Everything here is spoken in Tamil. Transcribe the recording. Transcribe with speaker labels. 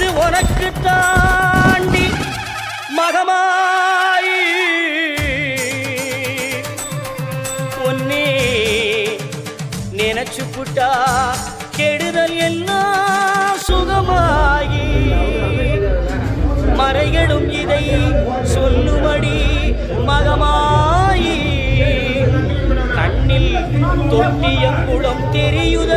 Speaker 1: பரிசு உனக்கு தாண்டி மகமாயி பொன்னே நினைச்சு புட்டா கெடுதல் எல்லாம் சுகமாயி மறைகளும் இதை சொல்லுமடி மகமாயி கண்ணில் தொட்டிய குளம் தெரியுத